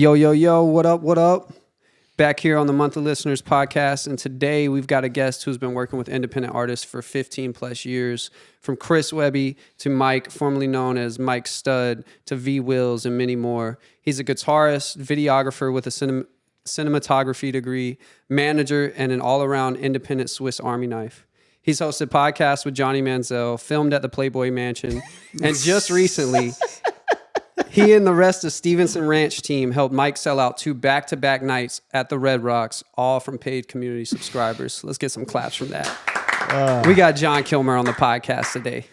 Yo, yo, yo, what up, what up? Back here on the Monthly Listeners podcast, and today we've got a guest who's been working with independent artists for 15 plus years, from Chris Webby to Mike, formerly known as Mike Stud, to V Wills and many more. He's a guitarist, videographer with a cinematography degree, manager, and an all-around independent Swiss Army knife. He's hosted podcasts with Johnny Manziel, filmed at the Playboy Mansion, and just recently, he and the rest of Stevenson Ranch team helped Mike sell out 2 back-to-back nights at the Red Rocks, all from paid community subscribers. Let's get some claps from that. We got Jon Kilmer on the podcast today.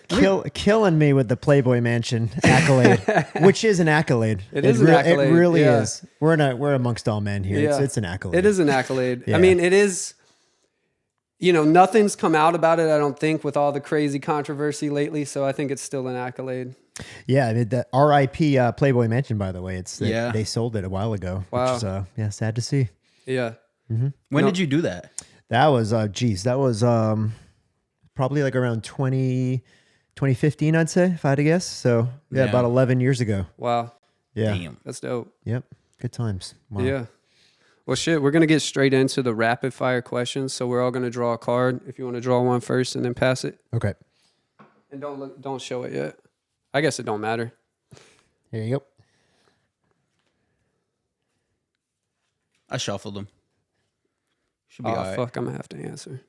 Killing me with the Playboy Mansion accolade, which is an accolade. It is an accolade. It really is. We're amongst all men here. Yeah. It's an accolade. It is an accolade. Yeah. I mean, it is, nothing's come out about it, I don't think, with all the crazy controversy lately, so I think it's still an accolade. Yeah, I mean, the RIP Playboy Mansion, by the way. They sold it a while ago. Wow. Which is, sad to see. Yeah. Mm-hmm. When did you do that? That was, probably like around 2015, I'd say, if I had to guess. So, about 11 years ago. Wow. Yeah. Damn. That's dope. Yep. Good times. Wow. Yeah. Well, shit, we're going to get straight into the rapid fire questions. So we're all going to draw a card. If you want to draw one first and then pass it. Okay. And don't show it yet. I guess it don't matter. Here you go. I shuffled them. Should be Oh, all right. fuck, I'm going to have to answer.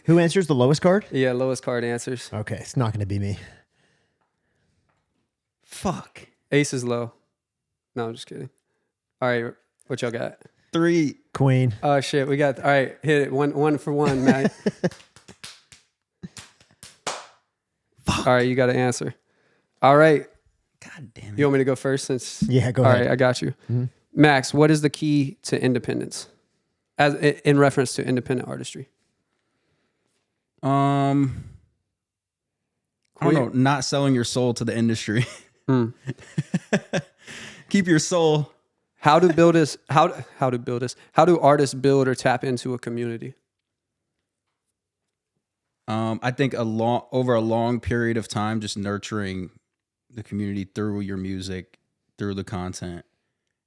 Who answers the lowest card? Yeah, lowest card answers. Okay, it's not going to be me. Fuck. Ace is low. No, I'm just kidding. All right, what y'all got? 3. Queen. Oh, shit, we got, all right, hit it. One for one, Matt. All right, you got to answer. All right. God damn it. You want me to go first since? Yeah, go All ahead. right, I got you. Mm-hmm. Max, what is the key to independence as in reference to independent artistry? I don't know. Not selling your soul to the industry. Keep your soul. How do artists build or tap into a community? I think over a long period of time, just nurturing the community through your music, through the content,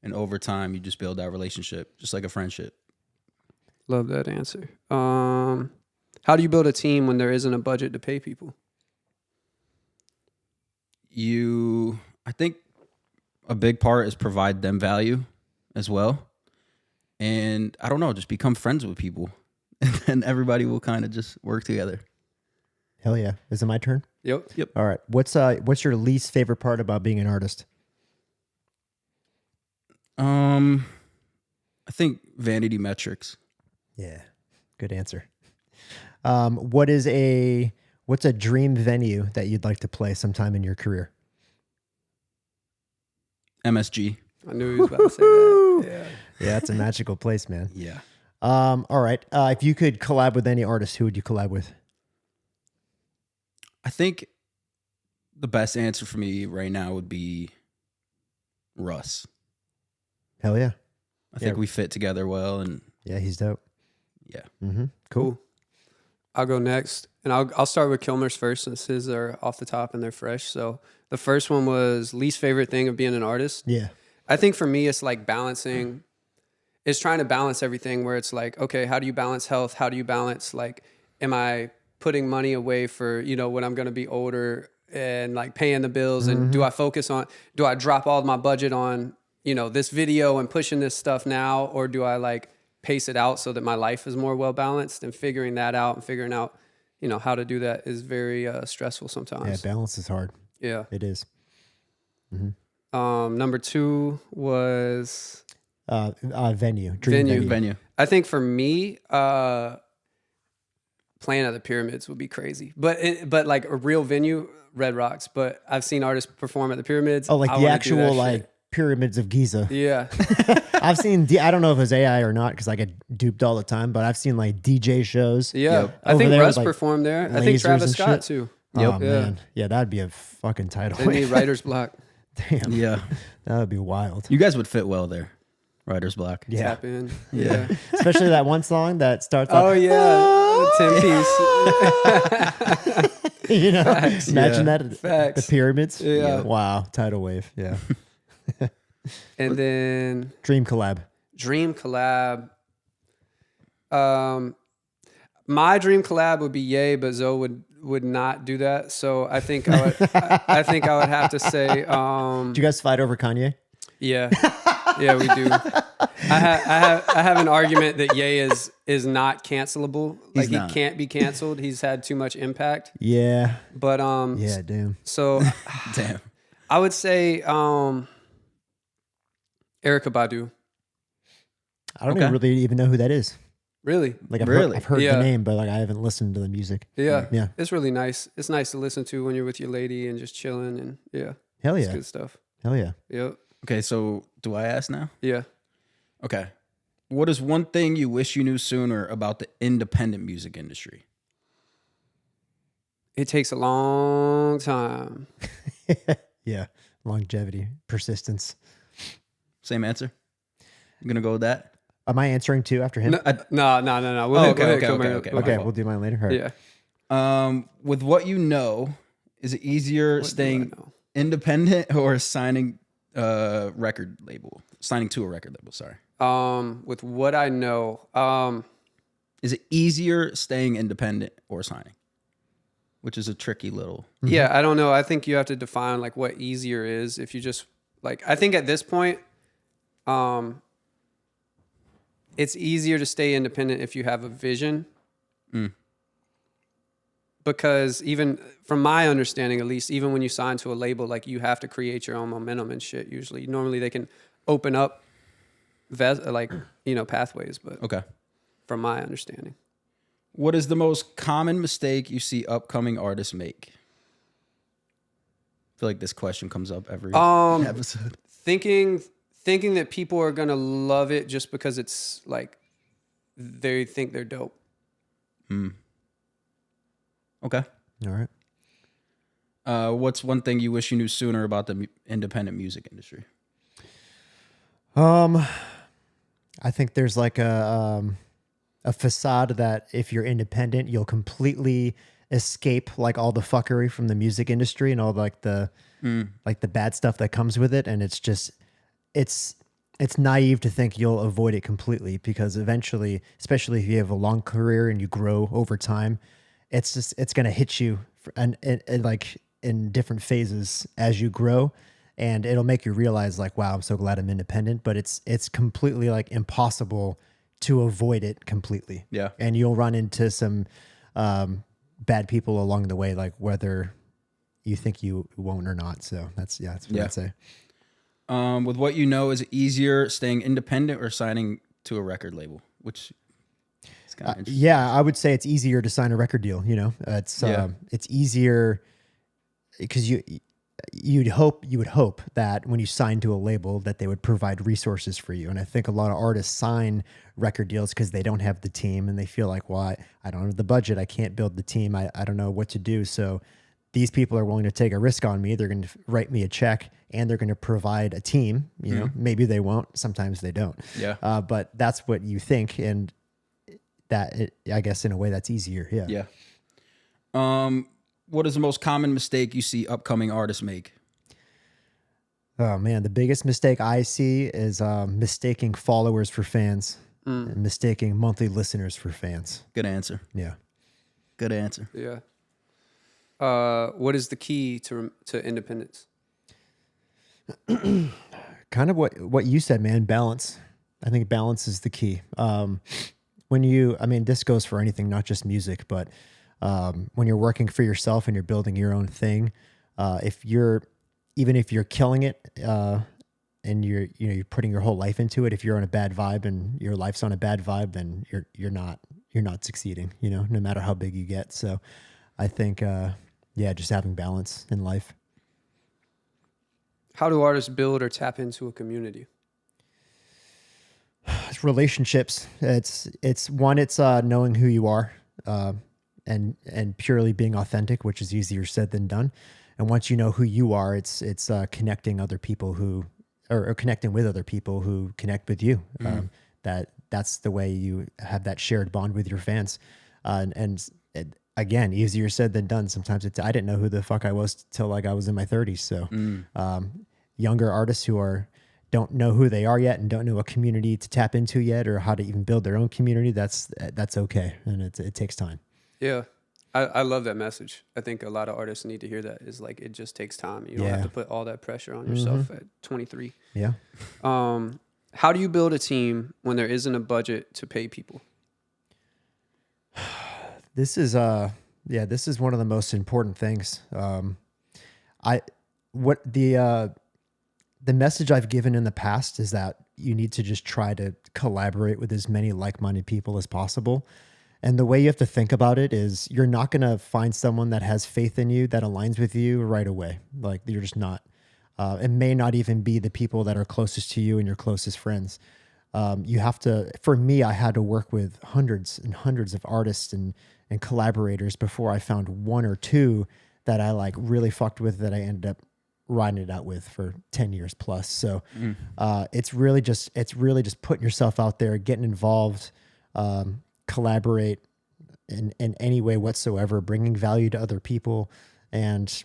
and over time, you just build that relationship, just like a friendship. Love that answer. How do you build a team when there isn't a budget to pay people? I think a big part is provide them value as well. And I don't know, just become friends with people. And then everybody will kind of just work together. Hell yeah. Is it my turn? Yep. All right. What's your least favorite part about being an artist? I think vanity metrics. Yeah. Good answer. What's a dream venue that you'd like to play sometime in your career? MSG. I knew he was about to say that. Yeah. Yeah, it's a magical place, man. Yeah. All right. If you could collab with any artist, who would you collab with? I think the best answer for me right now would be Russ. Hell yeah. I think we fit together well, and yeah, he's dope. Yeah. Mm-hmm. Cool. I'll go next, and I'll start with Kilmer's first since his are off the top and they're fresh. So the first one was least favorite thing of being an artist. Yeah. I think for me, it's like balancing. It's trying to balance everything where it's like, okay, how do you balance health? How do you balance, like, am I putting money away for, when I'm going to be older and like paying the bills? And do I drop all my budget on, this video and pushing this stuff now? Or do I like pace it out so that my life is more well-balanced? And figuring that out and figuring out, how to do that is very stressful sometimes. Yeah, balance is hard. Yeah. It is. Mm-hmm. Number 2 was venue. Venue. I think for me, playing at the Pyramids would be crazy, but like a real venue, Red Rocks. But I've seen artists perform at the Pyramids. Oh, like the actual like pyramids of Giza. Yeah. I've seen. I don't know if it's AI or not because I get duped all the time. But I've seen like DJ shows. Yeah, Yep. I think Russ like, performed there. I think Travis Scott too. Oh man, yeah, that'd be a fucking title. They need writer's block. Damn. Yeah. That would be wild. You guys would fit well there. Writer's block. Yeah. Tap in. Yeah. Especially that one song that starts Oh off, yeah. 10 piece. Imagine that at Facts. the Pyramids. Yeah. Wow. Tidal wave. Yeah. And then Dream collab. dream collab. My dream collab would be Ye, but Zoe would not do that. So I think I would. I think I would have to say. Do you guys fight over Kanye? Yeah, yeah, we do. I have an argument that Ye is not cancelable. Like he can't be canceled. He's had too much impact. Yeah. But Yeah, damn. So Damn. I would say Erica Badu. I don't really even know who that is. Really? Like I've Really? heard Yeah. the name, but like I haven't listened to the music. Yeah. Yeah. It's really nice. It's nice to listen to when you're with your lady and just chilling and yeah. Hell It's yeah. good stuff. Hell yeah. Yep. Okay, so do I ask now? Yeah. Okay. What is one thing you wish you knew sooner about the independent music industry? It takes a long time. Yeah. Longevity, persistence. Same answer? I'm going to go with that? Am I answering too after him? No. We'll Oh, hit- okay, we'll hit okay, Kilmer. okay. We'll Okay, hit- we'll do mine later. All right. Yeah. With what you know, is it easier What do I staying know? independent or signing a record label? Signing to a record label, sorry. With what I know, Is it easier staying independent or signing? Which is a tricky little. yeah, I don't know. I think you have to define like what easier is. If you just like, I think at this point, it's easier to stay independent if you have a vision. Because even from my understanding, at least, even when you sign to a label, like you have to create your own momentum and shit. Usually, normally they can open up, pathways. But Okay. from my understanding, What is the most common mistake you see upcoming artists make? I feel like this question comes up every episode. thinking that people are gonna love it just because it's like they think they're dope. Okay. All right. What's one thing you wish you knew sooner about the independent music industry? I think there's like a facade that if you're independent, you'll completely escape like all the fuckery from the music industry and all like the bad stuff that comes with it. And it's just it's naive to think you'll avoid it completely, because eventually, especially if you have a long career and you grow over time, it's going to hit you and like in different phases as you grow. And it'll make you realize like, wow, I'm so glad I'm independent, but it's completely like impossible to avoid it completely. Yeah. And you'll run into some bad people along the way, like whether you think you won't or not. So that's what I'd say. With what you know, is it easier staying independent or signing to a record label? Which is kind of interesting. Yeah, I would say it's easier to sign a record deal. You know, it's easier because you would hope that when you sign to a label that they would provide resources for you. And I think a lot of artists sign record deals because they don't have the team and they feel like, well, I don't have the budget. I can't build the team. I don't know what to do. So these people are willing to take a risk on me. They're going to write me a check and they're going to provide a team. You know, maybe they won't. Sometimes they don't. Yeah. But that's what you think. And I guess in a way that's easier. Yeah. Yeah. What is the most common mistake you see upcoming artists make? Oh man, the biggest mistake I see is mistaking followers for fans, and mistaking monthly listeners for fans. Good answer. Yeah. Good answer. Yeah. What is the key to independence? Kind of what you said, man. Balance. I think balance is the key. This goes for anything, not just music, but when you're working for yourself and you're building your own thing, if you're killing it, and you're putting your whole life into it, if you're on a bad vibe and your life's on a bad vibe, then you're not succeeding, no matter how big you get. So I think, just having balance in life. How do artists build or tap into a community? It's relationships. It's knowing who you are, and purely being authentic, which is easier said than done. And once you know who you are, it's connecting other people who, or connecting with other people who connect with you. That's the way you have that shared bond with your fans. Again, easier said than done. Sometimes I didn't know who the fuck I was till like I was in my 30s. So, younger artists who don't know who they are yet and don't know a community to tap into yet or how to even build their own community, that's okay. And it takes time. Yeah. I love that message. I think a lot of artists need to hear that. Is like, it just takes time. You don't have to put all that pressure on yourself at 23. Yeah. How do you build a team when there isn't a budget to pay people? This is one of the most important things. The message I've given in the past is that you need to just try to collaborate with as many like-minded people as possible. And the way you have to think about it is you're not going to find someone that has faith in you, that aligns with you right away. Like, you're just not. It may not even be the people that are closest to you and your closest friends. You have to, for me, I had to work with hundreds and hundreds of artists and collaborators before I found one or two that I like really fucked with, that I ended up riding it out with for 10 years plus. So it's really just putting yourself out there, getting involved, collaborate in any way whatsoever, bringing value to other people, and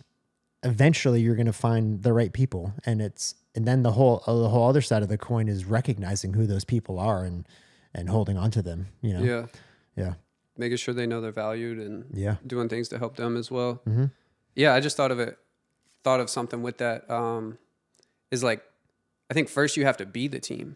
eventually you're going to find the right people. And then the whole other side of the coin is recognizing who those people are and holding on to them, you know? Yeah. Making sure they know they're valued and doing things to help them as well. Mm-hmm. Yeah. I just thought of something with that. Is like, I think first you have to be the team.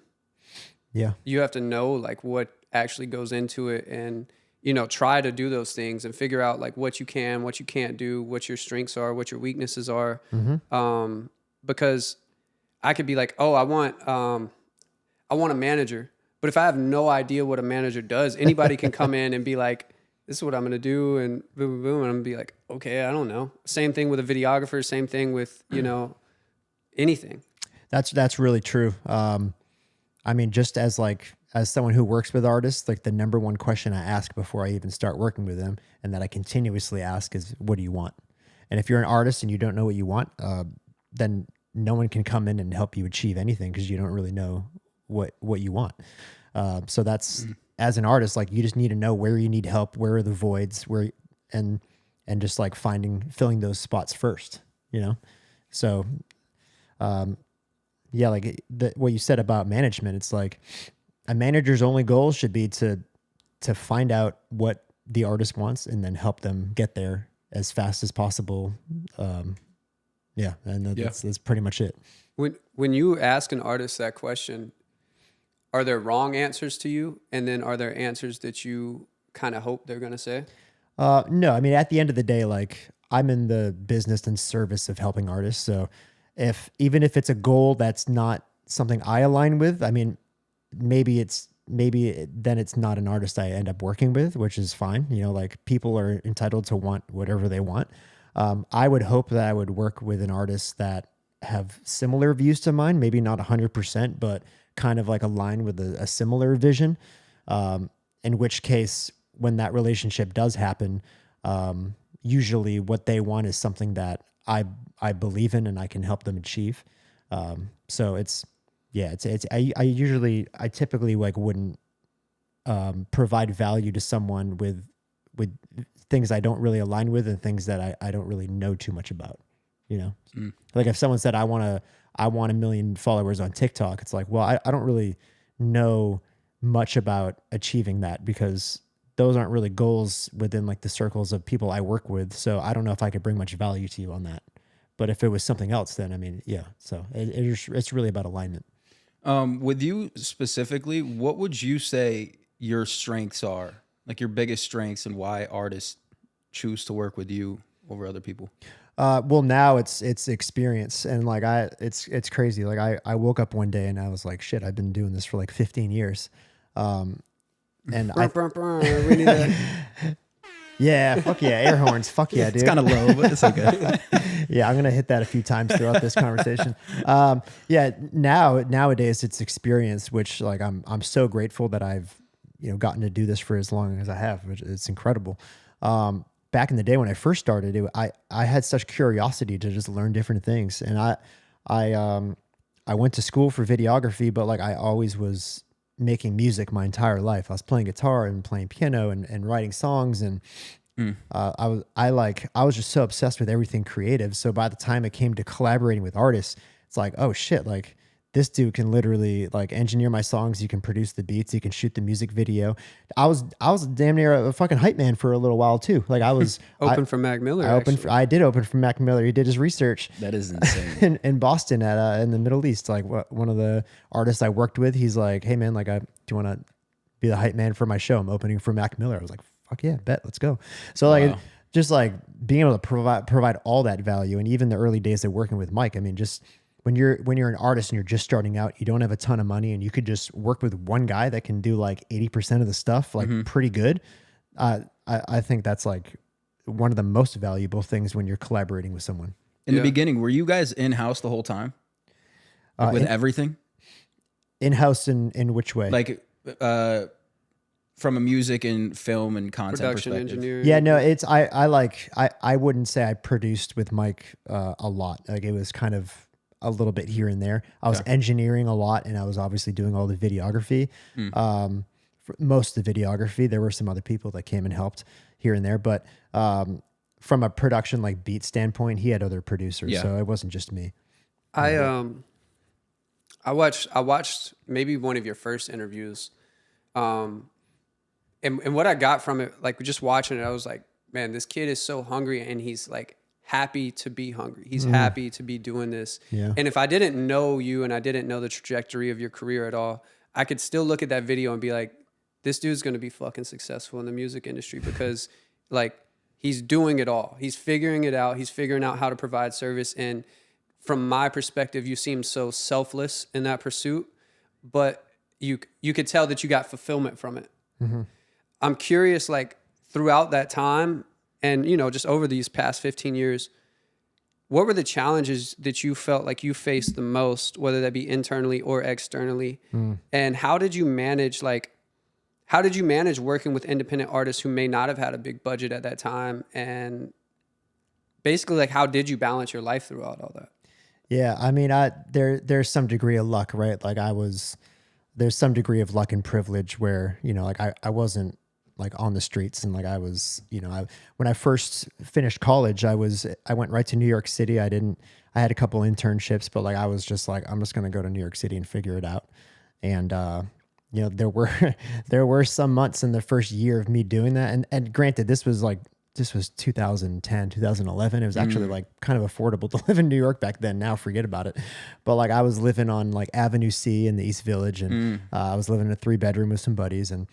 Yeah. You have to know like what actually goes into it, and, you know, try to do those things and figure out like what you can, what you can't do, what your strengths are, what your weaknesses are. Mm-hmm. Because I could be like, oh, I want a manager, but if I have no idea what a manager does, anybody can come in and be like, this is what I'm going to do. And boom, boom, boom. And I'm going to be like, okay, I don't know. Same thing with a videographer. Same thing with, you know, anything. That's really true. I mean, just as someone who works with artists, like the number one question I ask before I even start working with them, and that I continuously ask, is, what do you want? And if you're an artist and you don't know what you want, then no one can come in and help you achieve anything, because you don't really know what you want. So that's, as an artist, like, you just need to know where you need help, where are the voids, and just like filling those spots first, you know? So, yeah, like what you said about management, it's like a manager's only goal should be to find out what the artist wants and then help them get there as fast as possible. That's pretty much it. When you ask an artist that question, are there wrong answers to you? And then are there answers that you kind of hope they're going to say? No, I mean, at the end of the day, like, I'm in the business and service of helping artists. So even if it's a goal that's not something I align with, I mean, maybe then it's not an artist I end up working with, which is fine. You know, like, people are entitled to want whatever they want. I would hope that I would work with an artist that have similar views to mine, maybe not 100%, but kind of like align with a similar vision. In which case, when that relationship does happen, usually what they want is something that I believe in and I can help them achieve. So I typically like wouldn't provide value to someone with things I don't really align with and things that I don't really know too much about, you know? Like, if someone said, I want 1 million followers on TikTok, it's like, well, I don't really know much about achieving that, because those aren't really goals within like the circles of people I work with. So I don't know if I could bring much value to you on that. But if it was something else, then I mean, yeah. So it's really about alignment. With you specifically, what would you say your strengths are? Like, your biggest strengths, and why artists choose to work with you over other people? Well, now it's experience, and like it's crazy. Like, I woke up one day and I was like, shit, I've been doing this for like 15 years. And we need that. Yeah, fuck yeah, air horns, fuck yeah, dude. It's kind of low, but it's okay. Yeah, I'm gonna hit that a few times throughout this conversation. Nowadays it's experience, which, like, I'm so grateful that I've, you know, gotten to do this for as long as I have, which it's incredible. Back in the day when I first started, I had such curiosity to just learn different things, and I went to school for videography, but like, I always was making music my entire life. I was playing guitar and playing piano and writing songs, and I was just so obsessed with everything creative. So by the time it came to collaborating with artists, it's like, oh shit, like, this dude can literally like engineer my songs. He can produce the beats. He can shoot the music video. I was damn near a fucking hype man for a little while too. Like I was Open for Mac Miller. I did open for Mac Miller. He did his research. That is insane. in Boston in the Middle East. Like one of the artists I worked with, he's like, hey man, like do you want to be the hype man for my show? I'm opening for Mac Miller. I was like, fuck yeah, bet, let's go. So like just like being able to provide all that value, and even the early days of working with Mike. I mean, just when you're an artist and you're just starting out, you don't have a ton of money, and you could just work with one guy that can do like 80% of the stuff, like pretty good. I think that's like one of the most valuable things when you're collaborating with someone. In the beginning, were you guys in-house the whole time? With everything? In-house in which way? Like from a music and film and content production perspective. engineering. Yeah, no, it's I wouldn't say I produced with Mike a lot. Like it was kind of a little bit here and there. I was engineering a lot, and I was obviously doing all the videography. For most of the videography, there were some other people that came and helped here and there, but from a production like beat standpoint, he had other producers, so it wasn't just me. I watched maybe one of your first interviews, and what I got from it, like just watching it, I was like, man, this kid is so hungry, and he's like happy to be hungry. He's happy to be doing this. Yeah. And if I didn't know you and I didn't know the trajectory of your career at all, I could still look at that video and be like, this dude's going to be fucking successful in the music industry because like he's doing it all. He's figuring it out. He's figuring out how to provide service. And from my perspective, you seem so selfless in that pursuit, but you could tell that you got fulfillment from it. I'm curious, like throughout that time and, you know, just over these past 15 years, what were the challenges that you felt like you faced the most, whether that be internally or externally? And how did you manage working with independent artists who may not have had a big budget at that time? And basically, like, how did you balance your life throughout all that? Yeah, I mean, there's some degree of luck, right? Like there's some degree of luck and privilege where, you know, like I wasn't like on the streets, and like I was, you know, when I first finished college, I went right to New York City. I had a couple internships, but like I was just like, I'm just going to go to New York City and figure it out. And, you know, there were some months in the first year of me doing that. And granted, this was 2010, 2011. It was actually like kind of affordable to live in New York back then. Now forget about it. But like I was living on like Avenue C in the East Village, and I was living in a 3-bedroom with some buddies. And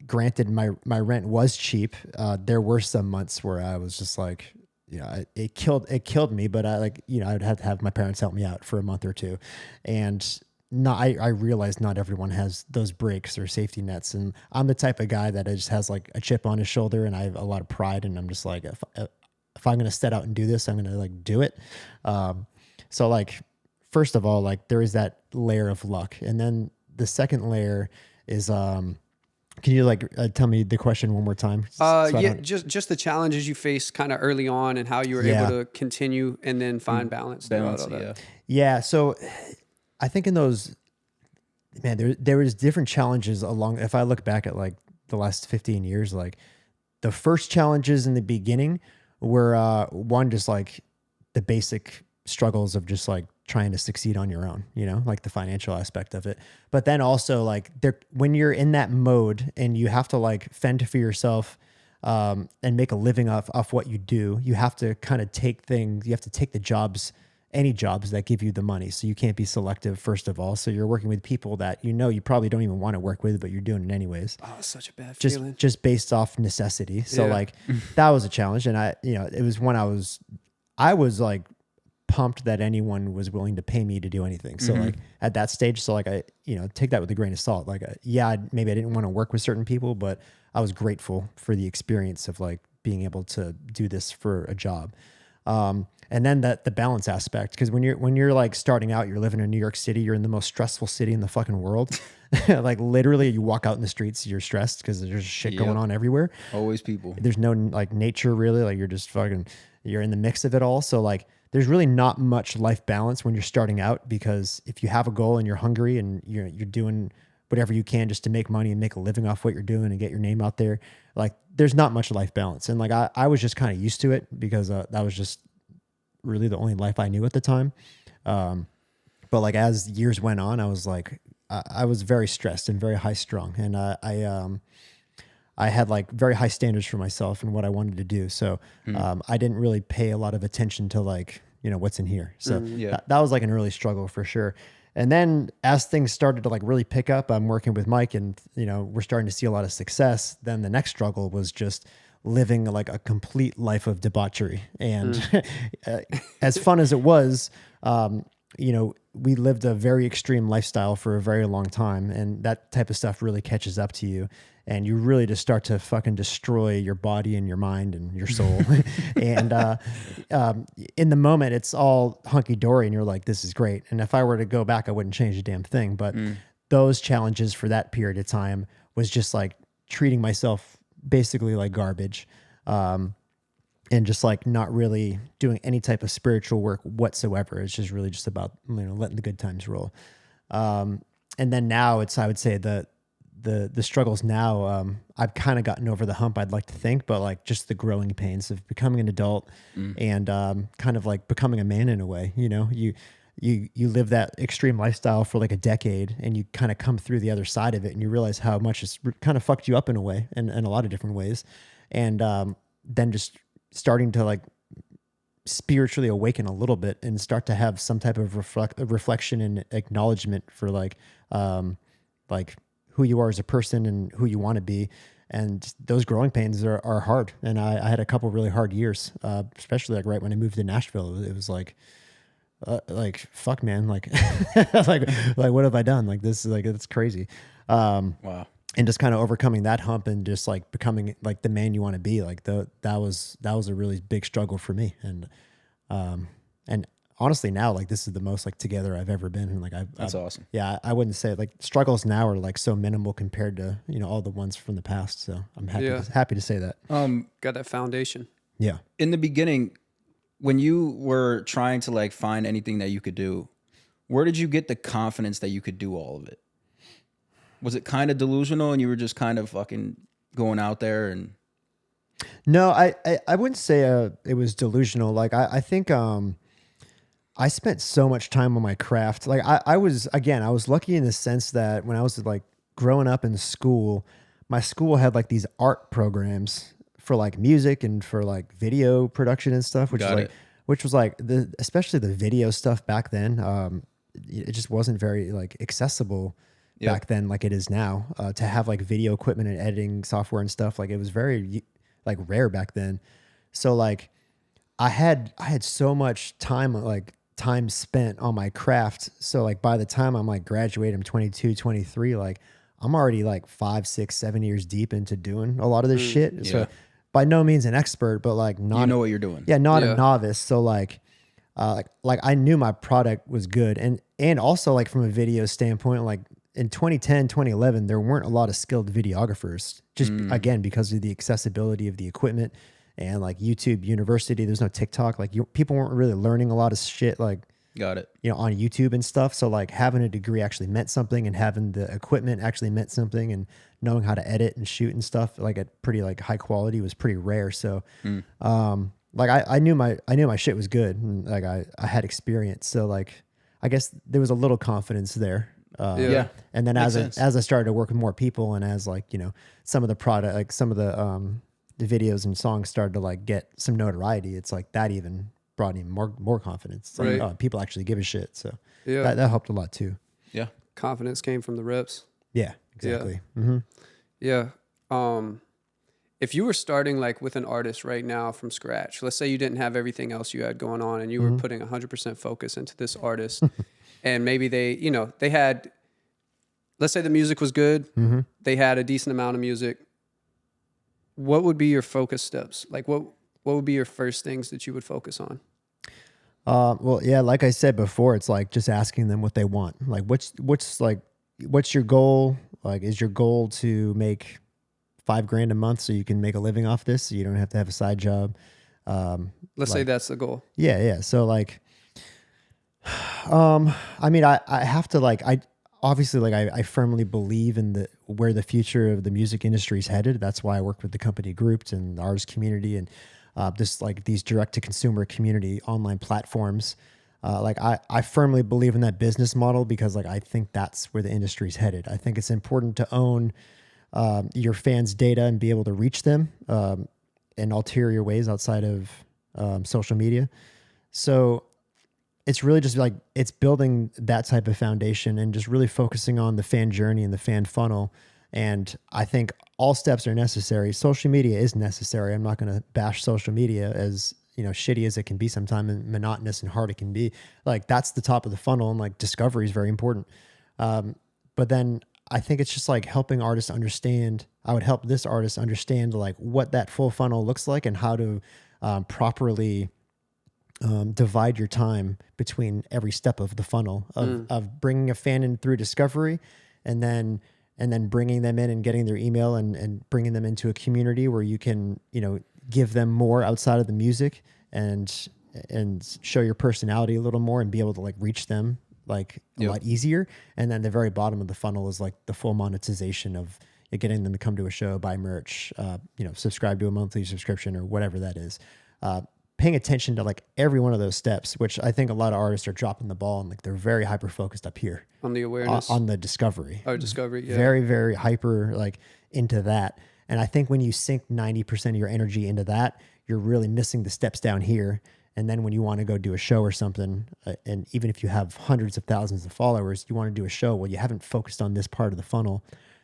granted, my rent was cheap. There were some months where I was just like, you know, it killed me. But I'd have to have my parents help me out for a month or two, and I realize not everyone has those breaks or safety nets, and I'm the type of guy that just has like a chip on his shoulder, and I have a lot of pride, and I'm just like, if I'm going to set out and do this, I'm going to like do it. So like, first of all, like there is that layer of luck. And then the second layer is, can you like tell me the question one more time? Just the challenges you faced kind of early on and how you were able to continue and then find balance throughout all that. Yeah. So I think in those, man, there was different challenges along. If I look back at like the last 15 years, like the first challenges in the beginning were one, just like the basic struggles of just like trying to succeed on your own, you know, like the financial aspect of it. But then also like when you're in that mode and you have to like fend for yourself and make a living off what you do, you have to kind of take the jobs, any jobs that give you the money. So you can't be selective, first of all. So you're working with people that, you know, you probably don't even want to work with, but you're doing it anyways. Oh, such a bad feeling. Just based off necessity. So like that was a challenge. And it was when I was like pumped that anyone was willing to pay me to do anything. So like at that stage, so like I, you know, take that with a grain of salt. Like, maybe I didn't want to work with certain people, but I was grateful for the experience of like being able to do this for a job. And then the balance aspect, because when you're like starting out, you're living in New York City, you're in the most stressful city in the fucking world. Like literally you walk out in the streets, you're stressed because there's shit going on everywhere. Always people. There's no like nature really. Like you're in the mix of it all. So like there's really not much life balance when you're starting out, because if you have a goal and you're hungry and you're doing whatever you can just to make money and make a living off what you're doing and get your name out there, like there's not much life balance. And like I was just kind of used to it because that was just really the only life I knew at the time. But like as years went on, I was like, I was very stressed and very high strung, and I had like very high standards for myself and what I wanted to do. So I didn't really pay a lot of attention to like, what's in here. So that was like an early struggle for sure. And then as things started to like really pick up, I'm working with Mike and, we're starting to see a lot of success. Then the next struggle was just living like a complete life of debauchery. And as fun as it was, we lived a very extreme lifestyle for a very long time. And that type of stuff really catches up to you. And you really just start to fucking destroy your body and your mind and your soul. And in the moment, it's all hunky dory, and you're like, "This is great." And if I were to go back, I wouldn't change a damn thing. But those challenges for that period of time was just like treating myself basically like garbage, and just like not really doing any type of spiritual work whatsoever. It's just really just about letting the good times roll. And then now I would say the struggles now, I've kind of gotten over the hump, I'd like to think, but like just the growing pains of becoming an adult and kind of like becoming a man in a way. You live that extreme lifestyle for like a decade, and you kind of come through the other side of it, and you realize how much it's kind of fucked you up in a way, in a lot of different ways. And then just starting to like spiritually awaken a little bit and start to have some type of reflection and acknowledgement for like who you are as a person and who you want to be. And those growing pains are hard. And I had a couple really hard years, especially like right when I moved to Nashville. It was like fuck, man, like like what have I done? Like this is like, it's crazy. Wow. And just kind of overcoming that hump and just like becoming like the man you want to be. Like that was a really big struggle for me. And honestly now, like this is the most like together I've ever been. And like that's awesome. Yeah. I wouldn't say like struggles now are like so minimal compared to, all the ones from the past. So I'm happy to say that. Got that foundation. Yeah. In the beginning, when you were trying to like find anything that you could do, where did you get the confidence that you could do all of it? Was it kind of delusional and you were just kind of fucking going out there? And no, I wouldn't say it was delusional. Like I think I spent so much time on my craft. Like I was lucky in the sense that when I was like growing up in school, my school had like these art programs for like music and for like video production and stuff, which was like especially the video stuff back then. It just wasn't very like accessible back then, like it is now, to have like video equipment and editing software and stuff. Like it was very like rare back then. So like I had so much time spent on my craft. So like by the time I'm like graduated, I'm 22, 23, like I'm already like 5, 6, 7 years deep into doing a lot of this shit. Yeah. So by no means an expert, but like not, you know what you're doing. Yeah. Not a novice. So like I knew my product was good. And also like from a video standpoint, like in 2010, 2011, there weren't a lot of skilled videographers, just again, because of the accessibility of the equipment and like YouTube University. There's no TikTok. Like people weren't really learning a lot of shit, like, got it, on YouTube and stuff. So like having a degree actually meant something, and having the equipment actually meant something, and knowing how to edit and shoot and stuff like at pretty like high quality was pretty rare. So, like I knew my shit was good, and like I had experience. So like, I guess there was a little confidence there. And then as I started to work with more people, and as like, some of the product, like some of the videos and songs started to like get some notoriety, it's like that even brought even more confidence. It's like, people actually give a shit. So that helped a lot too. Yeah. Confidence came from the reps. Yeah, exactly. Yeah. Mm-hmm. Yeah. If you were starting like with an artist right now from scratch, let's say you didn't have everything else you had going on, and you were putting 100% focus into this artist, and maybe they had, let's say the music was good, they had a decent amount of music. What would be your focus steps? Like what would be your first things that you would focus on? Well, yeah, like I said before, it's like just asking them what they want. Like what's your goal? Like, is your goal to make $5,000 a month so you can make a living off this, so you don't have to have a side job? Let's say that's the goal. Yeah. So like, I mean, I have to like, obviously like I firmly believe in where the future of the music industry is headed. That's why I work with the company Grouped and the artist community, and just like these direct to consumer community online platforms. Like I firmly believe in that business model because like I think that's where the industry's headed. I think it's important to own your fans' data and be able to reach them in ulterior ways outside of social media. So it's really just like it's building that type of foundation and just really focusing on the fan journey and the fan funnel. And I think all steps are necessary. Social media is necessary. I'm not going to bash social media as, you know, shitty as it can be sometimes and monotonous and hard it can be. Like that's the top of the funnel, and like discovery is very important. But then I think it's just like helping artists understand. I would help this artist understand like what that full funnel looks like and how to properly divide your time between every step of the funnel of bringing a fan in through discovery and then bringing them in and getting their email and bringing them into a community where you can, you know, give them more outside of the music and show your personality a little more and be able to like reach them like a lot easier. And then the very bottom of the funnel is like the full monetization of getting them to come to a show, buy merch, you know, subscribe to a monthly subscription or whatever that is. Paying attention to like every one of those steps, which I think a lot of artists are dropping the ball and like they're very hyper focused up here On the awareness. on the discovery. Oh, discovery. Yeah. Very, very hyper like into that. And I think when you sink 90% of your energy into that, you're really missing the steps down here. And then when you want to go do a show or something, and even if you have hundreds of thousands of followers, you want to do a show, well, you haven't focused on this part of the funnel.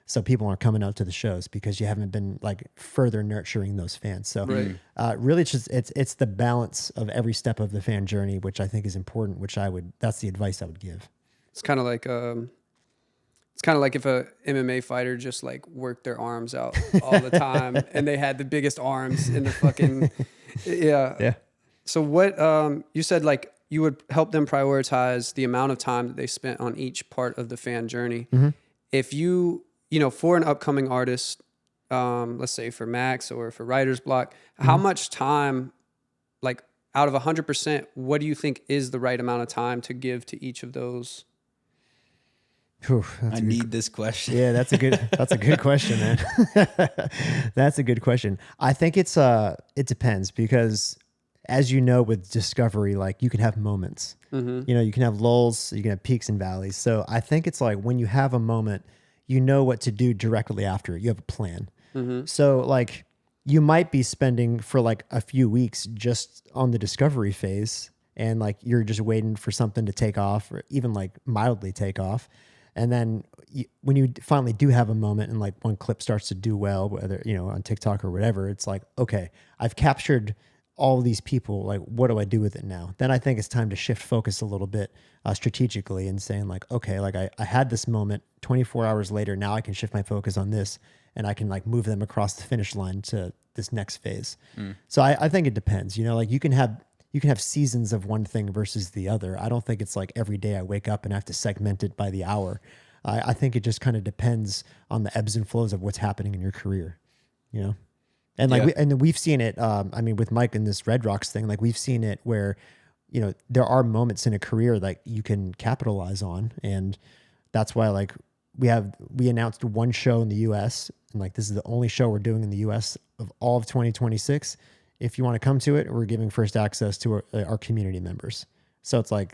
So people aren't coming out to the shows because you haven't been like further nurturing those fans. So really it's just, it's the balance of every step of the fan journey, which I think is important, that's the advice I would give. It's kind of like if a MMA fighter just like worked their arms out all the time and they had the biggest arms in the fucking, Yeah. So what, you said like you would help them prioritize the amount of time that they spent on each part of the fan journey. Mm-hmm. If you know, for an upcoming artist, let's say for Max or for Writer's Block, how much time, like out of 100%, what do you think is the right amount of time to give to each of those? Whew, I need this question. Yeah, that's a good question, man. That's a good question. I think it depends because as you know, with discovery, like you can have moments, you know, you can have lulls, you can have peaks and valleys. So I think it's like when you have a moment, you know what to do directly after it. You have a plan. So like you might be spending for like a few weeks just on the discovery phase and like you're just waiting for something to take off or even like mildly take off. And then when you finally do have a moment and like one clip starts to do well, whether, you know, on TikTok or whatever, it's like, okay, I've captured all of these people. Like, what do I do with it now? Then I think it's time to shift focus a little bit strategically and saying like, okay, like I had this moment 24 hours later. Now I can shift my focus on this and I can like move them across the finish line to this next phase. So I think it depends, you know, like you can have seasons of one thing versus the other. I don't think it's like every day I wake up and have to segment it by the hour. I think it just kind of depends on the ebbs and flows of what's happening in your career, you know? And like, we've seen it. I mean, with Mike and this Red Rocks thing, like we've seen it where, you know, there are moments in a career that you can capitalize on. And that's why like we announced one show in the US and like, this is the only show we're doing in the US of all of 2026. If you want to come to it, we're giving first access to our community members. So it's like,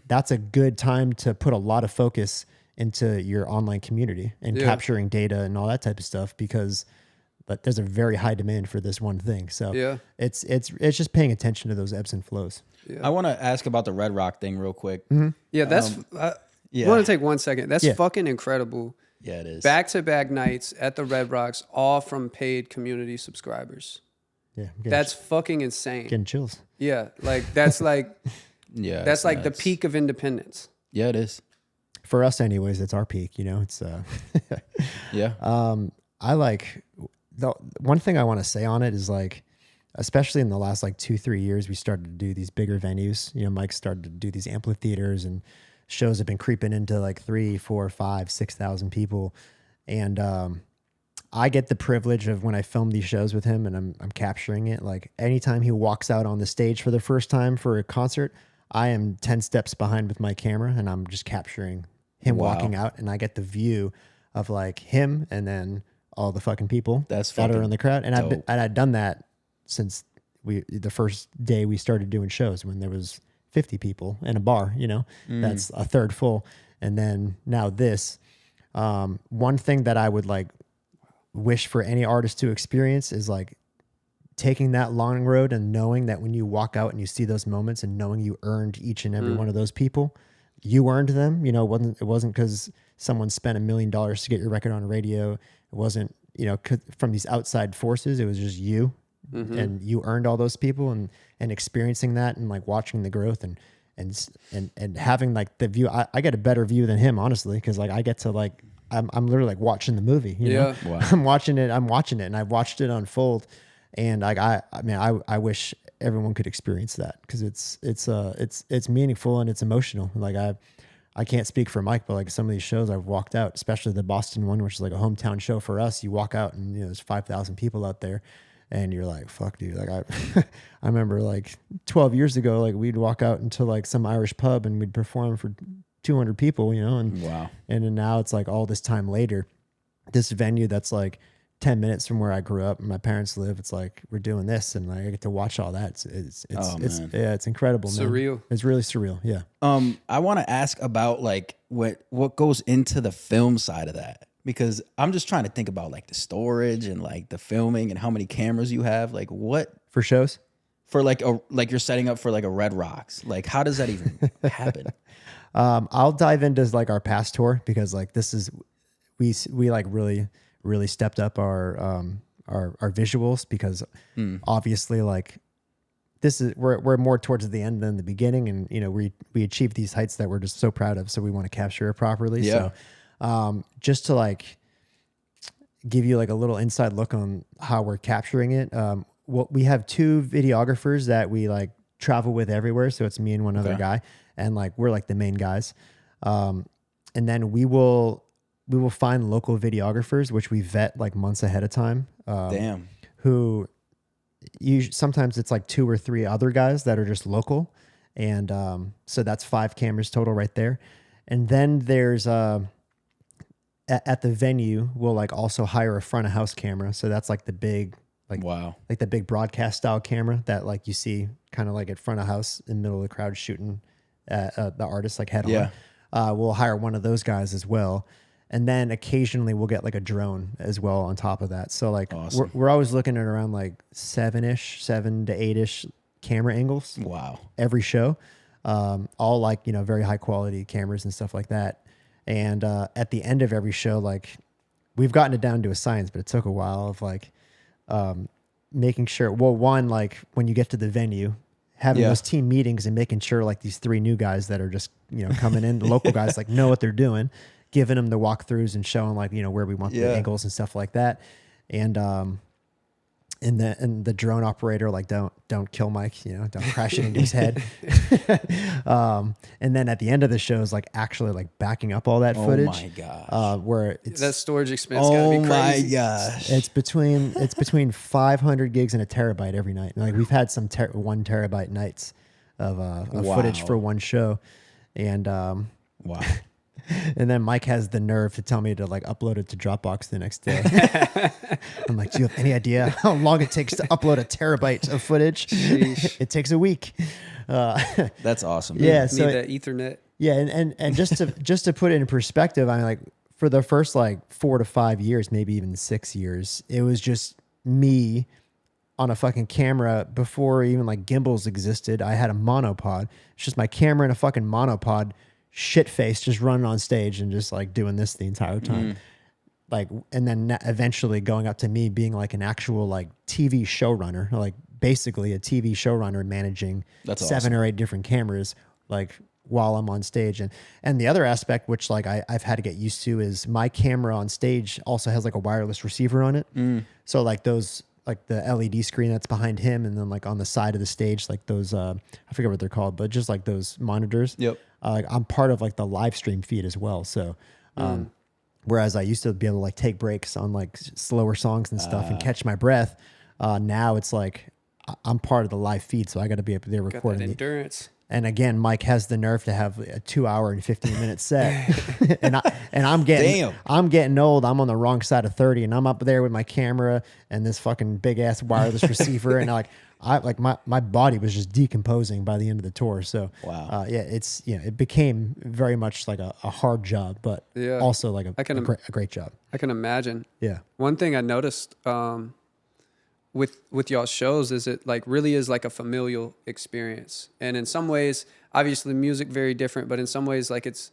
that's a good time to put a lot of focus into your online community and capturing data and all that type of stuff, because but there's a very high demand for this one thing. So it's just paying attention to those ebbs and flows. I want to ask about the Red Rock thing real quick. Yeah, that's, I want to take 1 second. That's fucking incredible. Yeah, it is. Back-to-back nights at the Red Rocks, all from paid community subscribers. Yeah. That's fucking insane. Getting chills. Yeah. Like that's like, that's like the nuts. peak of independence. Yeah, it is. For us anyways, it's our peak, you know, it's, I like the one thing I want to say on it is like, especially in the last like 2-3 years, we started to do these bigger venues. You know, Mike started to do these amphitheaters and shows have been creeping into like 3, 4, 5, 6,000 people. And, I get the privilege of when I film these shows with him and I'm capturing it. Like anytime he walks out on the stage for the first time for a concert, I am 10 steps behind with my camera and I'm just capturing him walking out, and I get the view of like him and then all the fucking people that are in the crowd. And I've done that since the first day we started doing shows, when there was 50 people in a bar, that's a third full. And then now this, one thing that I would like wish for any artist to experience is like taking that long road and knowing that when you walk out and you see those moments and knowing you earned each and every one of those people, you earned them. It wasn't because someone spent $1 million to get your record on radio. It wasn't, from these outside forces. It was just you, and you earned all those people, and experiencing that and like watching the growth and having like the view. I get a better view than him, honestly, because like I get to like I'm literally like watching the movie. You know? Wow. I'm watching it, and I've watched it unfold. And like I wish everyone could experience that, because it's meaningful and it's emotional. Like I can't speak for Mike, but like some of these shows I've walked out, especially the Boston one, which is like a hometown show for us. You walk out and there's 5,000 people out there, and you're like, fuck, dude. Like I remember like 12 years ago, like we'd walk out into like some Irish pub and we'd perform for 200 people, and wow. And then now it's like all this time later, this venue that's like 10 minutes from where I grew up and my parents live, it's like we're doing this, and like I get to watch all that. It's incredible, man. Surreal. It's really surreal. Yeah. I want to ask about like what goes into the film side of that, because I'm just trying to think about like the storage and like the filming and how many cameras you have. Like what For shows? for like you're setting up for like a Red Rocks. Like how does that even happen? I'll dive into like our past tour, because like this is we like really stepped up our visuals, because obviously like this is we're more towards the end than the beginning, and we achieved these heights that we're just so proud of, so we want to capture it properly. Yeah. So just to like give you like a little inside look on how we're capturing it, we have 2 videographers that we like travel with everywhere, so it's me and one other guy, and like we're like the main guys, and then we will find local videographers, which we vet like months ahead of time. Damn. Who sometimes it's like 2 or 3 other guys that are just local. And so that's 5 cameras total right there. And then there's at the venue, we'll like also hire a front of house camera. So that's like the big, like, Wow. like the big broadcast style camera that like you see kind of like at front of house in the middle of the crowd shooting the artist like head on. We'll hire one of those guys as well. And then occasionally we'll get like a drone as well on top of that. So like Awesome. we're always looking at around like 7 to 8-ish camera angles. Wow. Every show, all like, very high quality cameras and stuff like that. And at the end of every show, like we've gotten it down to a science, but it took a while of like making sure, well, one, like when you get to the venue, having those team meetings and making sure like these 3 new guys that are just, coming in, the local guys like know what they're doing, giving them the walkthroughs and showing like, where we want the angles and stuff like that. And the drone operator, like, don't kill Mike, don't crash it into his head. And then at the end of the show is like actually like backing up all that footage. Oh my gosh. Where it's That storage expense gotta be crazy. My gosh. it's between 500 gigs and a terabyte every night. And like we've had some 1 terabyte nights of footage for one show. And Wow. and then Mike has the nerve to tell me to like upload it to Dropbox the next day. I'm like, do you have any idea how long it takes to upload a terabyte of footage? It takes a week. That's awesome. Yeah. Need So that Ethernet. yeah, and just to put it in perspective, I mean, like for the first like 4 to 5 years, maybe even 6 years, it was just me on a fucking camera before even like gimbals existed. I had a monopod. It's just my camera and a fucking monopod, shit face, just running on stage and just like doing this the entire time. Like, and then eventually going up to me being like an actual like TV showrunner, like basically a TV showrunner managing That's 7 or 8 different cameras, like while I'm on stage. And the other aspect, which like I've had to get used to, is my camera on stage also has like a wireless receiver on it. So like those, like the LED screen that's behind him, and then like on the side of the stage, like those, I forget what they're called, but just like those monitors. Yep. I'm part of like the live stream feed as well. So, whereas I used to be able to like take breaks on like slower songs and stuff and catch my breath, now it's like I'm part of the live feed, so I got to be up there Got that recording. endurance. And again, Mike has the nerve to have a 2 hour and 15-minute set, and I'm getting old. I'm on the wrong side of 30, and I'm up there with my camera and this fucking big ass wireless receiver, and my body was just decomposing by the end of the tour. So wow, it became very much like a hard job, but also like a great job. I can imagine. Yeah. One thing I noticed with y'all shows is it like really is like a familial experience, and in some ways, obviously, music very different, but in some ways, like it's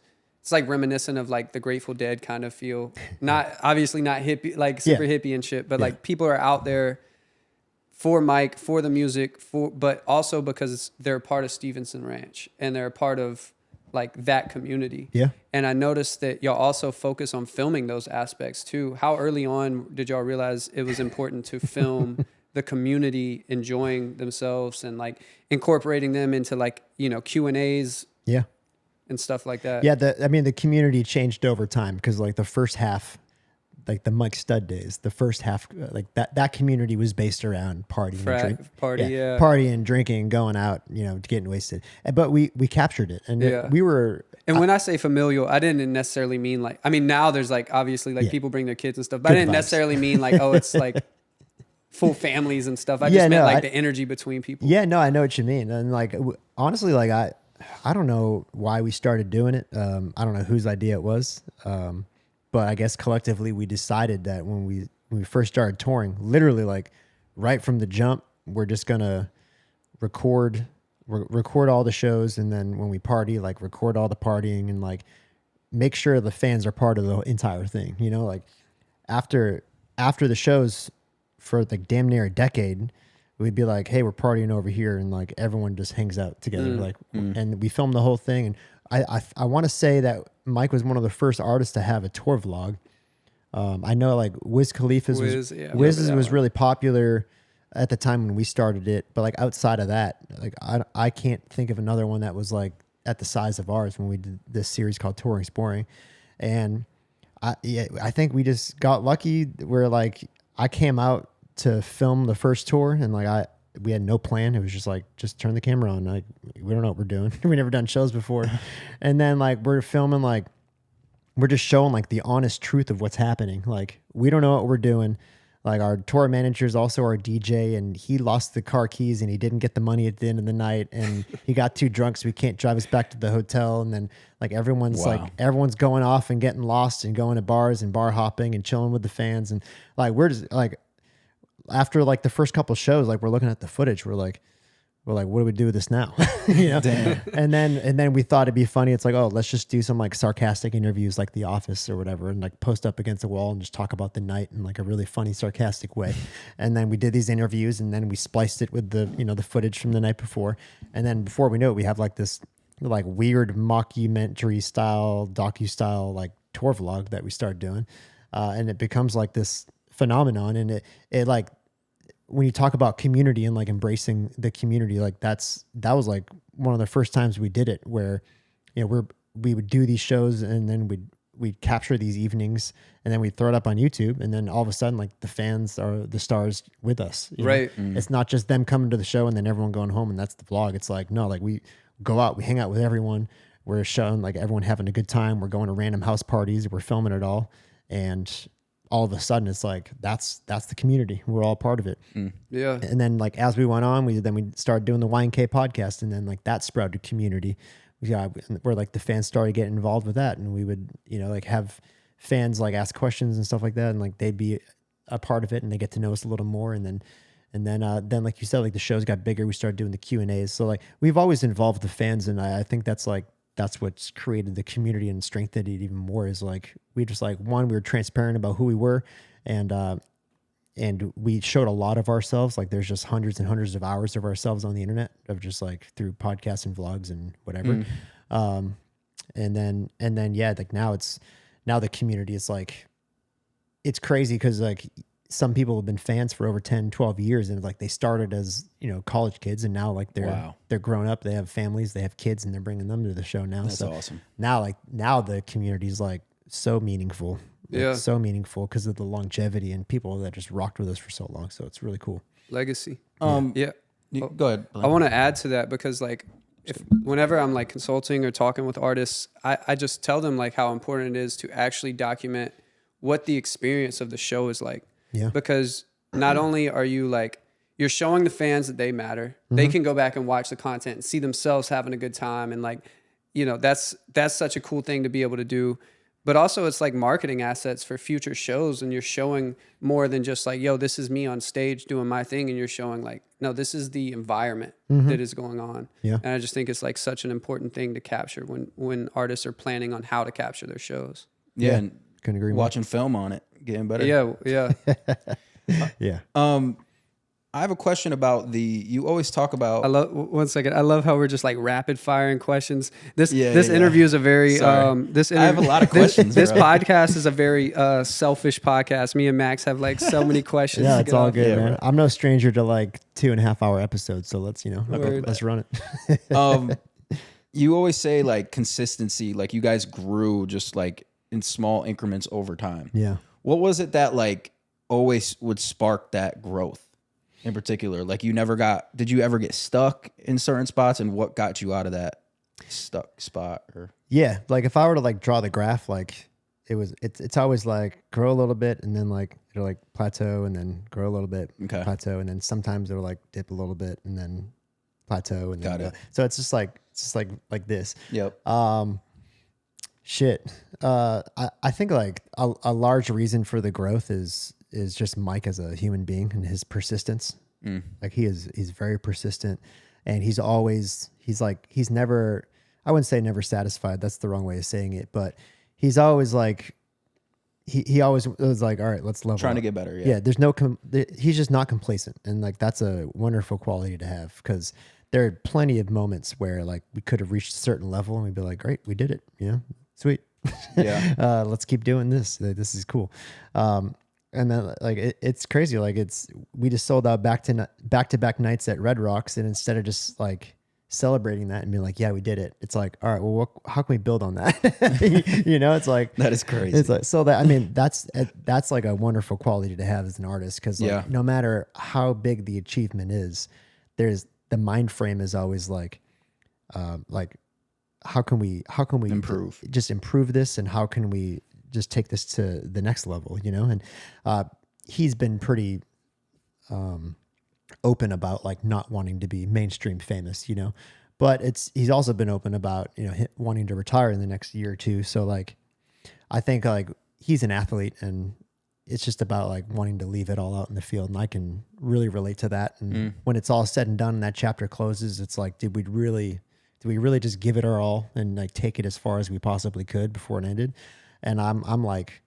like reminiscent of like the Grateful Dead kind of feel. Not obviously not hippie, like super hippie and shit, but like people are out there for Mike, for the music, but also because they're a part of Stevenson Ranch and they're a part of like that community. Yeah. And I noticed that y'all also focus on filming those aspects too. How early on did y'all realize it was important to film the community enjoying themselves and like incorporating them into like, Q&As and stuff like that? Yeah. The community changed over time because like the first half, like the Mike Stud days, the first half, like that community was based around partying, partying, drinking, going out, getting wasted. But we captured it, and we were. And when I say familial, I didn't necessarily mean like. I mean, now there's like obviously like people bring their kids and stuff, but I didn't necessarily mean like it's like full families and stuff. I just meant the energy between people. Yeah, no, I know what you mean, and like honestly, like I don't know why we started doing it. I don't know whose idea it was. But I guess collectively we decided that when we first started touring, literally like right from the jump, we're just gonna record all the shows, and then when we party, like record all the partying and like make sure the fans are part of the entire thing. Like after the shows for like damn near a decade, we'd be like, hey, we're partying over here, and like everyone just hangs out together, and we filmed the whole thing. And I want to say that Mike was one of the first artists to have a tour vlog. I know like Wiz Khalifa's was really popular at the time when we started it, but like outside of that, like I can't think of another one that was like at the size of ours when we did this series called Touring's Boring. And I think we just got lucky where like I came out to film the first tour, and like we had no plan. It was just like, just turn the camera on. Like, we don't know what we're doing. We never done shows before. And then like, we're filming, like, we're just showing like the honest truth of what's happening. Like, we don't know what we're doing. Like our tour manager is also our DJ, and he lost the car keys and he didn't get the money at the end of the night, and he got too drunk, so he can't drive us back to the hotel. And then like everyone's going off and getting lost and going to bars and bar hopping and chilling with the fans. And like, we're just like, after like the first couple shows, like we're looking at the footage, we're like, what do we do with this now? Damn. And then we thought it'd be funny. It's like, oh, let's just do some like sarcastic interviews like The Office or whatever, and like post up against the wall and just talk about the night in like a really funny, sarcastic way. And then we did these interviews, and then we spliced it with the, the footage from the night before. And then before we know it, we have like this like weird mockumentary style, docu style, like tour vlog that we started doing. And it becomes like this phenomenon. And it like, when you talk about community and like embracing the community, like that was like one of the first times we did it, where, we would do these shows, and then we'd capture these evenings, and then we'd throw it up on YouTube. And then all of a sudden, like the fans are the stars with us. Right. It's not just them coming to the show and then everyone going home and that's the vlog. It's like, no, like we go out, we hang out with everyone. We're showing like everyone having a good time. We're going to random house parties. We're filming it all. And all of a sudden it's like, that's the community. We're all part of it. Yeah. And then like, as we went on, we started doing the YNK podcast, and then like that sprouted community. Yeah. Where like the fans started getting involved with that. And we would, like have fans like ask questions and stuff like that. And like, they'd be a part of it, and they get to know us a little more. And then like you said, like the shows got bigger. We started doing the Q&As. So like, we've always involved the fans. And I think that's what's created the community and strengthened it even more. Is like, we just like, one, we were transparent about who we were, and we showed a lot of ourselves. Like there's just hundreds and hundreds of hours of ourselves on the internet, of just like through podcasts and vlogs and whatever. And then yeah, like now the community is like, it's crazy. Cause like some people have been fans for over 10, 12 years, and like they started as, college kids, and now like they're grown up, they have families, they have kids, and they're bringing them to the show now. That's awesome. Now the community is like so meaningful. Yeah. So meaningful because of the longevity and people that just rocked with us for so long. So it's really cool. Legacy. Yeah. Go ahead. I want to add to that, because like whenever I'm like consulting or talking with artists, I just tell them like how important it is to actually document what the experience of the show is like. Yeah. Because not only are you like, you're showing the fans that they matter. They can go back and watch the content and see themselves having a good time. And like, you know, that's such a cool thing to be able to do. But also it's like marketing assets for future shows, and you're showing more than just like, yo, this is me on stage doing my thing, and you're showing like, no, this is the environment that is going on. Yeah. And I just think it's like such an important thing to capture when artists are planning on how to capture their shows. Yeah, and couldn't agree more. watching film on it, getting better. Yeah. Yeah. I have a question about you always talk about. I love how we're just like rapid firing questions. This Yeah. interview is a very Sorry. I have a lot of questions. This bro. podcast is a very selfish podcast. Me and Max have like so many questions. Yeah, to it's get all off. good, Yeah, man. bro. I'm no stranger to like 2.5 hour episodes, so let's Word. let's run it. You always say like consistency, like you guys grew just like in small increments over time. Yeah. What was it that like always would spark that growth in particular? Like did you ever get stuck in certain spots, and what got you out of that stuck spot? Or Yeah, like if I were to like draw the graph, like it's always like grow a little bit and then like it'll like plateau and then grow a little bit, Okay. plateau, and then sometimes it'll like dip a little bit and then plateau and then Got it. So it's just like this. Yep. Shit. I think like a large reason for the growth is just Mike as a human being and his persistence. Like he's very persistent, and he's never, I wouldn't say never satisfied. That's the wrong way of saying it, but he's always like, he always was like, all right, let's level Trying to up. get better. Yeah. There's no, he's just not complacent. And like, that's a wonderful quality to have, because there are plenty of moments where like we could have reached a certain level and we'd be like, great, we did it. You know, sweet. Yeah. Let's keep doing this. This is cool. And then like it's crazy. Like we just sold out back to back nights at Red Rocks, and instead of just like celebrating that and being like, yeah, we did it, it's like, all right, well, how can we build on that? You know, it's like That is crazy. It's like, so that, I mean, that's like a wonderful quality to have as an artist, because like, Yeah. no matter how big the achievement is, there's the mind frame is always like how can we Improve. just improve this, and how can we just take this to the next level, you know? And he's been pretty open about like not wanting to be mainstream famous, you know, but he's also been open about, you know, wanting to retire in the next year or two. So like, I think like he's an athlete, and it's just about like wanting to leave it all out in the field. And I can really relate to that. And when it's all said and done and that chapter closes, it's like, did we really just give it our all and like take it as far as we possibly could before it ended? And I'm like,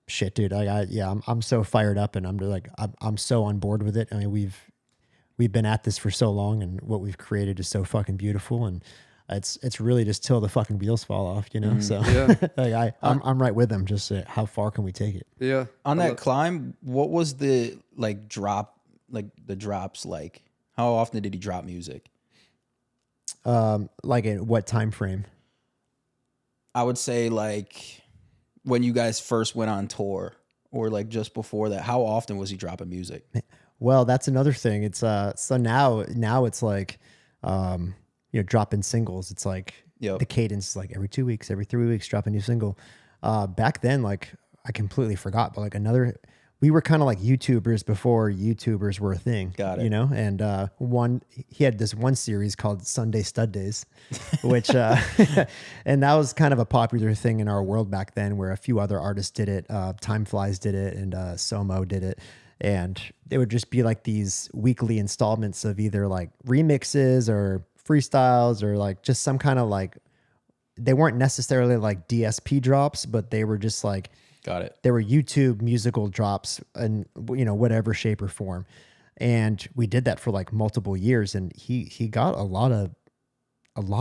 shit, dude, I'm so fired up, and I'm like, I'm so on board with it. I mean, we've been at this for so long, and what we've created is so fucking beautiful, and it's really just till the fucking wheels fall off, you know? So Yeah. like I'm right with them. Just how far can we take it? Yeah. On that climb, what was the like the drops like? How often did he drop music? Like in what time frame? I would say like when you guys first went on tour, or like just before that. How often was he dropping music? Well, that's another thing. It's so now it's like you know, dropping singles. It's like Yep. the cadence is like every 2 weeks, every 3 weeks, drop a new single. Back then, like I completely forgot, but like we were kind of like YouTubers before YouTubers were a thing. Got it. You know, and he had this one series called Sunday Stud Days, which and that was kind of a popular thing in our world back then, where a few other artists did it. Time Flies did it, and Somo did it. And it would just be like these weekly installments of either like remixes or freestyles, or like just some kind of like, they weren't necessarily like DSP drops, but they were just like, Got it. they were YouTube musical drops in, you know, whatever shape or form. And we did that for like multiple years, and he got a lot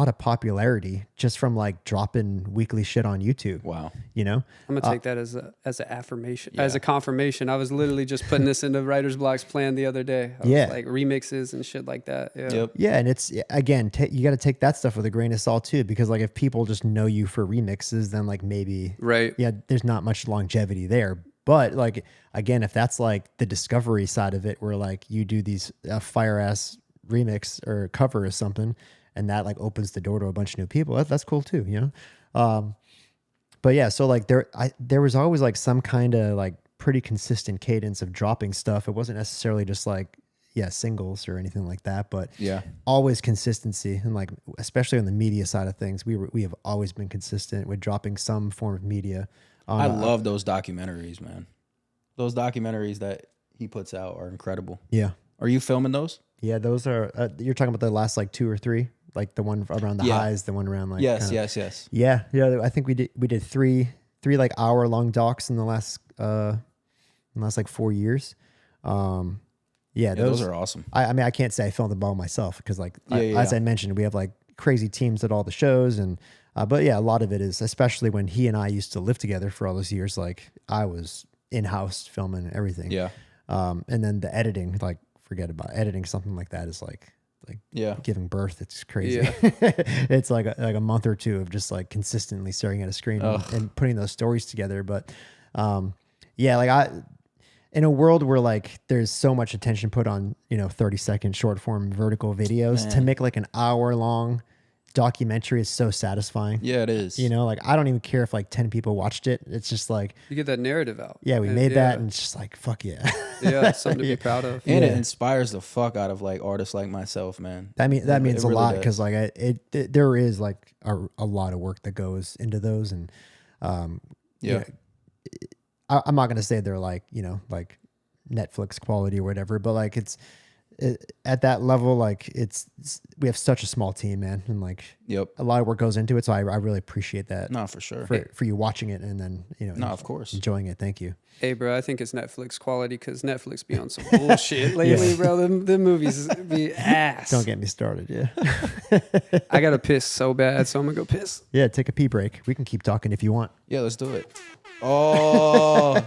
of popularity just from like dropping weekly shit on YouTube. Wow. You know? I'm gonna take that as an affirmation, Yeah. as a confirmation. I was literally just putting this into writer's block's plan the other day. I Yeah. was like remixes and shit like that. Yeah. Yep. Yeah, and it's again, you got to take that stuff with a grain of salt too, because like if people just know you for remixes, then like maybe Right. yeah, there's not much longevity there. But like again, if that's like the discovery side of it, where like you do these fire ass remix or cover or something, and that like opens the door to a bunch of new people. That's cool too, you know. But yeah, so like there was always like some kind of like pretty consistent cadence of dropping stuff. It wasn't necessarily just like singles or anything like that, but always consistency. And like especially on the media side of things, we have always been consistent with dropping some form of media. I love those documentaries, man. Those documentaries that he puts out are incredible. Yeah. Are you filming those? Yeah, those are. You're talking about the last like 2 or 3, like the one around the highs, the one around like yes. Yeah. I think we did three like hour-long docs in the last like 4 years. Those are awesome. I mean, I can't say I filmed them all myself because like as I mentioned, we have like crazy teams at all the shows, and but yeah, a lot of it is, especially when he and I used to live together for all those years. Like I was in-house filming everything. Yeah. And then the editing, like forget about editing something like that is like giving birth. It's crazy. Yeah. It's like a month or two of just like consistently staring at a screen and putting those stories together. But like in a world where like there's so much attention put on 30-second short form vertical videos, to make like an hour-long documentary is so satisfying. Yeah, it is. Like I don't even care if like 10 people watched it. It's just like you get that narrative out. Yeah, we made that, and it's just like fuck yeah. Yeah, something to be proud of. And it inspires the fuck out of like artists like myself, man. That means a lot, because like there is like a lot of work that goes into those, and I'm not gonna say they're like like Netflix quality or whatever, but like at that level, like we have such a small team, man, and like a lot of work goes into it. So I really appreciate that. No, for sure. For you watching it and then of course, enjoying it. Thank you. Hey, bro, I think it's Netflix quality because Netflix be on some bullshit lately, bro. The movies be ass. Don't get me started. Yeah. I gotta piss so bad, so I'm gonna go piss. Yeah, take a pee break. We can keep talking if you want. Yeah, let's do it. Oh.